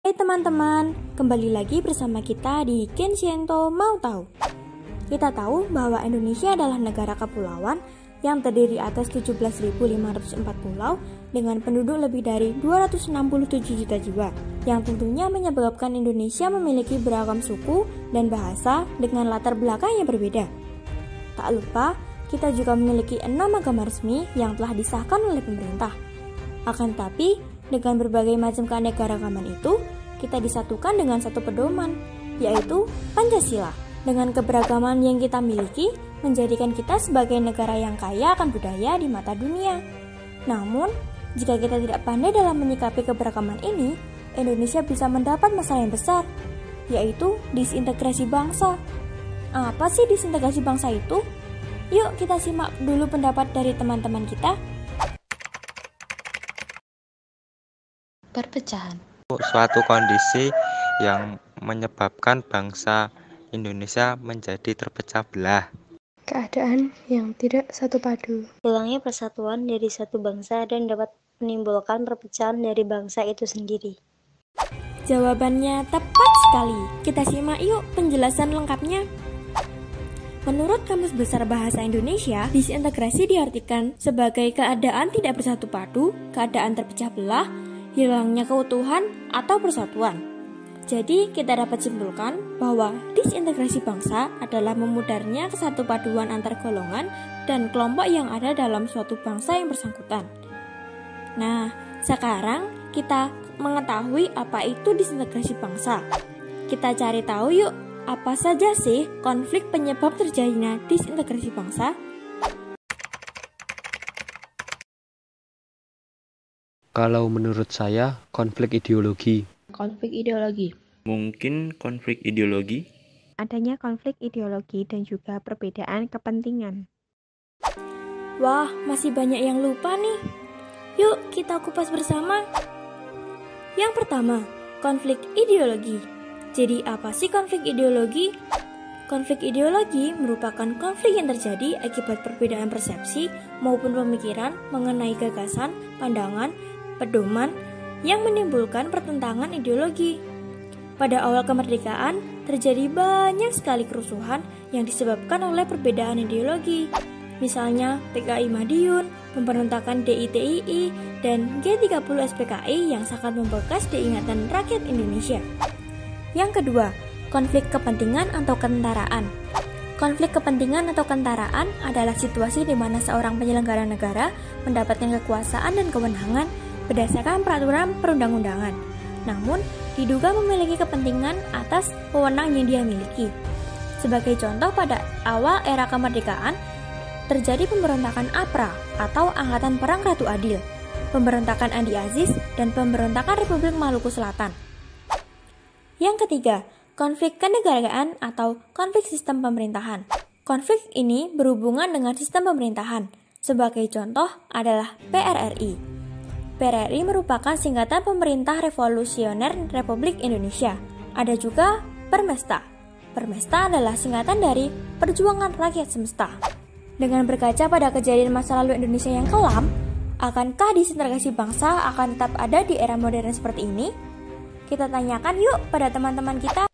Hai teman-teman, kembali lagi bersama kita di Kensiento Mau Tahu. Kita tahu bahwa Indonesia adalah negara kepulauan yang terdiri atas 17.504 pulau dengan penduduk lebih dari 267 juta jiwa, yang tentunya menyebabkan Indonesia memiliki beragam suku dan bahasa dengan latar belakang yang berbeda. Tak lupa, kita juga memiliki 6 agama resmi yang telah disahkan oleh pemerintah. Akan tetapi, dengan berbagai macam keanekaragaman itu, kita disatukan dengan satu pedoman, yaitu Pancasila. Dengan keberagaman yang kita miliki, menjadikan kita sebagai negara yang kaya akan budaya di mata dunia. Namun, jika kita tidak pandai dalam menyikapi keberagaman ini, Indonesia bisa mendapat masalah yang besar, yaitu disintegrasi bangsa. Apa sih disintegrasi bangsa itu? Yuk kita simak dulu pendapat dari teman-teman kita. Perpecahan. Suatu kondisi yang menyebabkan bangsa Indonesia menjadi terpecah belah. Keadaan yang tidak satu padu. Hilangnya persatuan dari satu bangsa dan dapat menimbulkan perpecahan dari bangsa itu sendiri. Jawabannya tepat sekali. Kita simak yuk penjelasan lengkapnya. Menurut Kamus Besar Bahasa Indonesia, disintegrasi diartikan sebagai keadaan tidak bersatu padu, keadaan terpecah belah, hilangnya keutuhan atau persatuan. Jadi kita dapat simpulkan bahwa disintegrasi bangsa adalah memudarnya kesatupaduan antar golongan dan kelompok yang ada dalam suatu bangsa yang bersangkutan. Nah, sekarang kita mengetahui apa itu disintegrasi bangsa. Kita cari tahu yuk, apa saja sih konflik penyebab terjadinya disintegrasi bangsa? Kalau menurut saya, konflik ideologi. Konflik ideologi. Mungkin konflik ideologi. Adanya konflik ideologi dan juga perbedaan kepentingan. Wah, masih banyak yang lupa nih. Yuk kita kupas bersama. Yang pertama, konflik ideologi. Jadi apa sih konflik ideologi? Konflik ideologi merupakan konflik yang terjadi akibat perbedaan persepsi maupun pemikiran mengenai gagasan, pandangan, pedoman yang menimbulkan pertentangan ideologi. Pada awal kemerdekaan, terjadi banyak sekali kerusuhan yang disebabkan oleh perbedaan ideologi. Misalnya PKI Madiun, pemberontakan DITII, dan G30 SPKI yang sangat membekas di ingatan rakyat Indonesia. Yang kedua, konflik kepentingan atau ketentaraan. Konflik kepentingan atau ketentaraan adalah situasi di mana seorang penyelenggara negara mendapatkan kekuasaan dan kewenangan berdasarkan peraturan perundang-undangan, namun diduga memiliki kepentingan atas wewenang yang dia miliki. Sebagai contoh, pada awal era kemerdekaan terjadi pemberontakan APRA atau Angkatan Perang Ratu Adil, pemberontakan Andi Aziz, dan pemberontakan Republik Maluku Selatan. Yang ketiga, konflik kenegaraan atau konflik sistem pemerintahan. Konflik ini berhubungan dengan sistem pemerintahan. Sebagai contoh adalah PRRI. PRRI merupakan singkatan Pemerintah Revolusioner Republik Indonesia. Ada juga Permesta. Permesta adalah singkatan dari Perjuangan Rakyat Semesta. Dengan berkaca pada kejadian masa lalu Indonesia yang kelam, akankah disintegrasi bangsa akan tetap ada di era modern seperti ini? Kita tanyakan yuk pada teman-teman kita.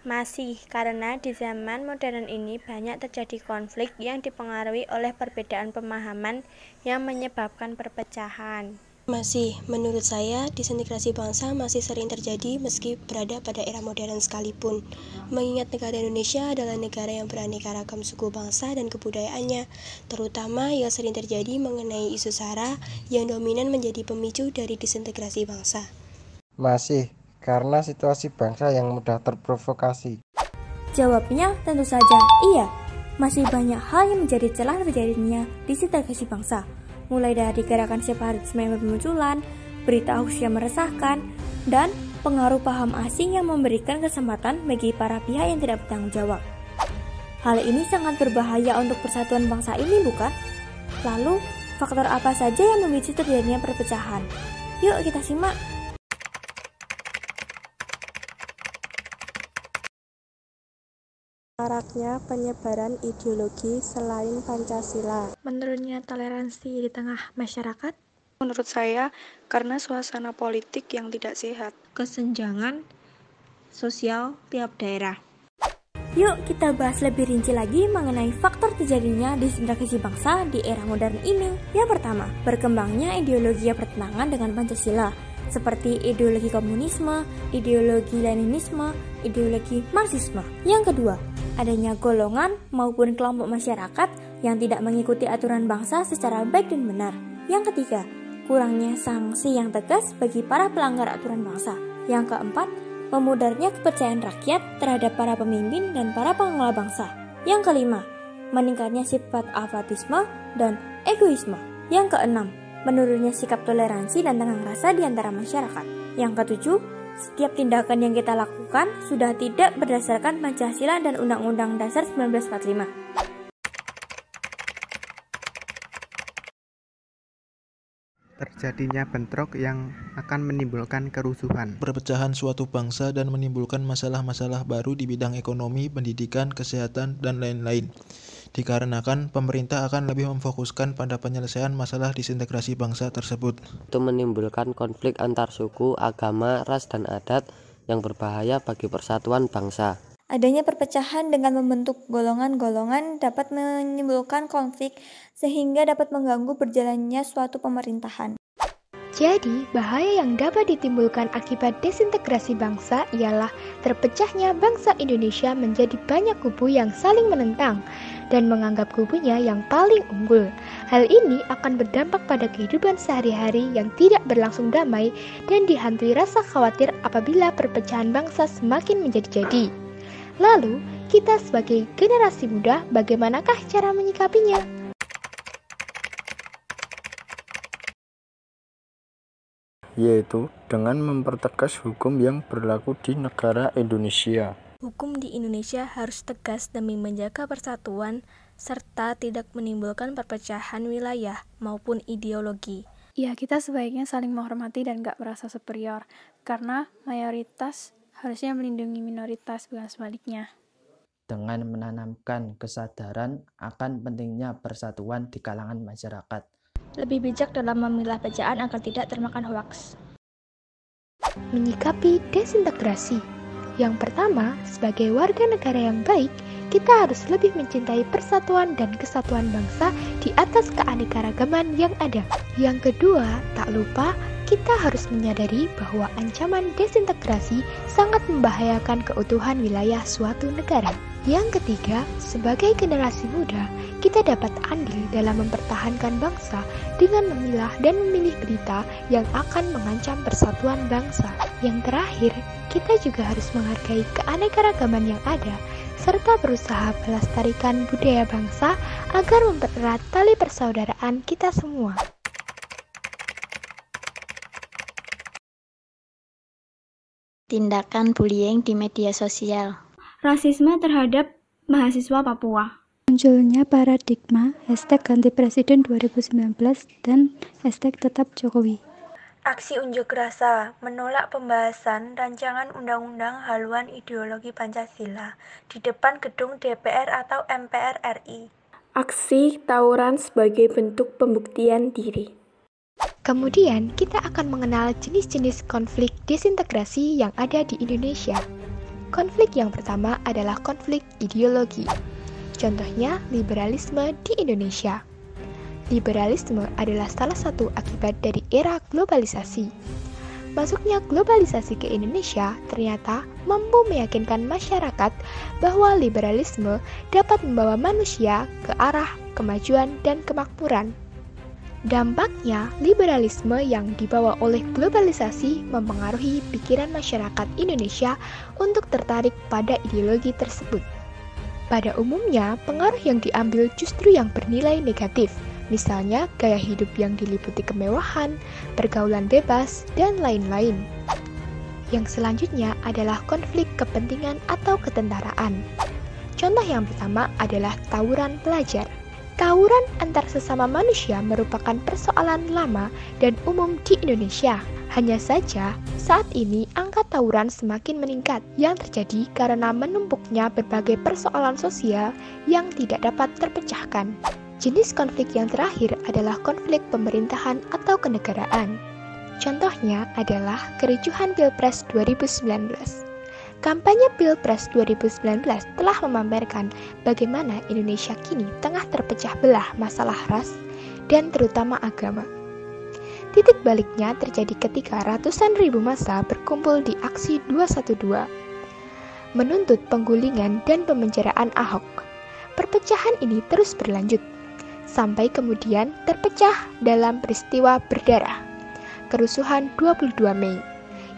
Masih, karena di zaman modern ini banyak terjadi konflik yang dipengaruhi oleh perbedaan pemahaman yang menyebabkan perpecahan. Masih, menurut saya, disintegrasi bangsa masih sering terjadi meski berada pada era modern sekalipun. Mengingat negara Indonesia adalah negara yang beraneka ragam suku bangsa dan kebudayaannya, terutama yang sering terjadi mengenai isu SARA yang dominan menjadi pemicu dari disintegrasi bangsa. Masih, karena situasi bangsa yang mudah terprovokasi. Jawabnya tentu saja iya. Masih banyak hal yang menjadi celah terjadinya disintegrasi bangsa. Mulai dari gerakan separatisme yang bermunculan, berita hoax yang meresahkan, dan pengaruh paham asing yang memberikan kesempatan bagi para pihak yang tidak bertanggung jawab. Hal ini sangat berbahaya untuk persatuan bangsa ini, bukan? Lalu, faktor apa saja yang memicu terjadinya perpecahan? Yuk kita simak. Maraknya penyebaran ideologi selain Pancasila. Menurunnya toleransi di tengah masyarakat. Menurut saya, karena suasana politik yang tidak sehat. Kesenjangan sosial tiap daerah. Yuk kita bahas lebih rinci lagi mengenai faktor terjadinya disintegrasi bangsa di era modern ini. Yang pertama, berkembangnya ideologi yang bertentangan dengan Pancasila, seperti ideologi komunisme, ideologi Leninisme, ideologi Marxisme. Yang kedua, adanya golongan maupun kelompok masyarakat yang tidak mengikuti aturan bangsa secara baik dan benar. Yang ketiga, kurangnya sanksi yang tegas bagi para pelanggar aturan bangsa. Yang keempat, memudarnya kepercayaan rakyat terhadap para pemimpin dan para pengelola bangsa. Yang kelima, meningkatnya sifat apatisme dan egoisme. Yang keenam, menurunnya sikap toleransi dan tenggang rasa di antara masyarakat. Yang ketujuh, setiap tindakan yang kita lakukan sudah tidak berdasarkan Pancasila dan Undang-Undang Dasar 1945. Terjadinya bentrok yang akan menimbulkan kerusuhan. Perpecahan suatu bangsa dan menimbulkan masalah-masalah baru di bidang ekonomi, pendidikan, kesehatan, dan lain-lain. Dikarenakan pemerintah akan lebih memfokuskan pada penyelesaian masalah disintegrasi bangsa tersebut. Itu menimbulkan konflik antar suku, agama, ras, dan adat yang berbahaya bagi persatuan bangsa. Adanya perpecahan dengan membentuk golongan-golongan dapat menimbulkan konflik sehingga dapat mengganggu berjalannya suatu pemerintahan. Jadi, bahaya yang dapat ditimbulkan akibat desintegrasi bangsa ialah terpecahnya bangsa Indonesia menjadi banyak kubu yang saling menentang dan menganggap kubunya yang paling unggul. Hal ini akan berdampak pada kehidupan sehari-hari yang tidak berlangsung damai dan dihantui rasa khawatir apabila perpecahan bangsa semakin menjadi-jadi. Lalu, kita sebagai generasi muda, bagaimanakah cara menyikapinya? Yaitu dengan mempertegas hukum yang berlaku di negara Indonesia. Hukum di Indonesia harus tegas demi menjaga persatuan serta tidak menimbulkan perpecahan wilayah maupun ideologi. Ya, kita sebaiknya saling menghormati dan gak merasa superior, karena mayoritas harusnya melindungi minoritas, bukan sebaliknya. Dengan menanamkan kesadaran akan pentingnya persatuan di kalangan masyarakat. Lebih bijak dalam memilah bacaan agar tidak termakan hoaks. Menyikapi desintegrasi. Yang pertama, sebagai warga negara yang baik, kita harus lebih mencintai persatuan dan kesatuan bangsa di atas keanekaragaman yang ada. Yang kedua, tak lupa kita harus menyadari bahwa ancaman desintegrasi sangat membahayakan keutuhan wilayah suatu negara. Yang ketiga, sebagai generasi muda, kita dapat andil dalam mempertahankan bangsa dengan memilah dan memilih berita yang akan mengancam persatuan bangsa. Yang terakhir, kita juga harus menghargai keanekaragaman yang ada, serta berusaha melestarikan budaya bangsa agar mempererat tali persaudaraan kita semua. Tindakan bullying di media sosial. Rasisme terhadap mahasiswa Papua. Munculnya paradigma #ganti presiden 2019 dan #tetap Jokowi. Aksi unjuk rasa menolak pembahasan rancangan undang-undang haluan ideologi Pancasila di depan gedung DPR atau MPR RI. Aksi tawuran sebagai bentuk pembuktian diri. Kemudian kita akan mengenal jenis-jenis konflik disintegrasi yang ada di Indonesia. Konflik yang pertama adalah konflik ideologi. Contohnya liberalisme di Indonesia. Liberalisme adalah salah satu akibat dari era globalisasi. Masuknya globalisasi ke Indonesia ternyata mampu meyakinkan masyarakat bahwa liberalisme dapat membawa manusia ke arah kemajuan dan kemakmuran. Dampaknya, liberalisme yang dibawa oleh globalisasi mempengaruhi pikiran masyarakat Indonesia untuk tertarik pada ideologi tersebut. Pada umumnya, pengaruh yang diambil justru yang bernilai negatif, Misalnya gaya hidup yang diliputi kemewahan, pergaulan bebas, dan lain-lain. Yang selanjutnya adalah konflik kepentingan atau ketentaraan. Contoh yang pertama adalah tawuran pelajar. Tawuran antar sesama manusia merupakan persoalan lama dan umum di Indonesia. Hanya saja, saat ini angka tawuran semakin meningkat yang terjadi karena menumpuknya berbagai persoalan sosial yang tidak dapat terpecahkan. Jenis konflik yang terakhir adalah konflik pemerintahan atau kenegaraan. Contohnya adalah kericuhan Pilpres 2019. Kampanye Pilpres 2019 telah memamerkan bagaimana Indonesia kini tengah terpecah belah masalah ras dan terutama agama. Titik baliknya terjadi ketika ratusan ribu massa berkumpul di aksi 212, menuntut penggulingan dan pemenjaraan Ahok. Perpecahan ini terus berlanjut, sampai kemudian terpecah dalam peristiwa berdarah, kerusuhan 22 Mei,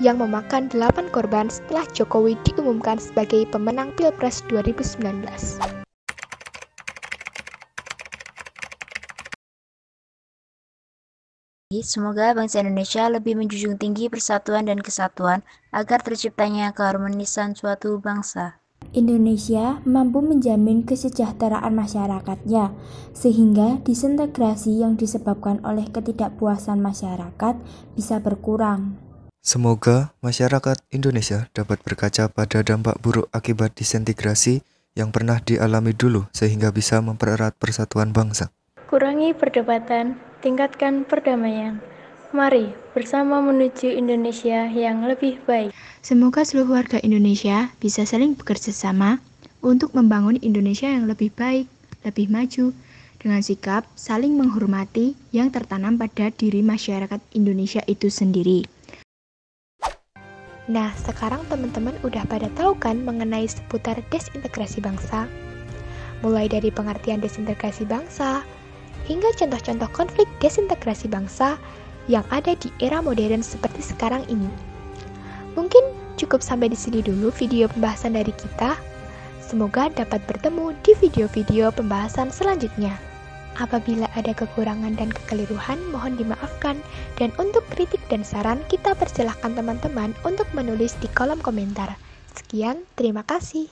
yang memakan 8 korban setelah Jokowi diumumkan sebagai pemenang Pilpres 2019. Semoga bangsa Indonesia lebih menjunjung tinggi persatuan dan kesatuan agar terciptanya keharmonisan suatu bangsa. Indonesia mampu menjamin kesejahteraan masyarakatnya, sehingga disintegrasi yang disebabkan oleh ketidakpuasan masyarakat bisa berkurang. Semoga masyarakat Indonesia dapat berkaca pada dampak buruk akibat disintegrasi yang pernah dialami dulu sehingga bisa mempererat persatuan bangsa. Kurangi perdebatan, tingkatkan perdamaian. Mari bersama menuju Indonesia yang lebih baik. Semoga seluruh warga Indonesia bisa saling bekerja sama untuk membangun Indonesia yang lebih baik, lebih maju, dengan sikap saling menghormati yang tertanam pada diri masyarakat Indonesia itu sendiri. Nah, sekarang teman-teman udah pada tahu kan mengenai seputar desintegrasi bangsa? Mulai dari pengertian desintegrasi bangsa, hingga contoh-contoh konflik desintegrasi bangsa yang ada di era modern seperti sekarang ini. Mungkin cukup sampai di sini dulu video pembahasan dari kita. Semoga dapat bertemu di video-video pembahasan selanjutnya. Apabila ada kekurangan dan kekeliruan, mohon dimaafkan. Dan untuk kritik dan saran, kita persilahkan teman-teman untuk menulis di kolom komentar. Sekian, terima kasih.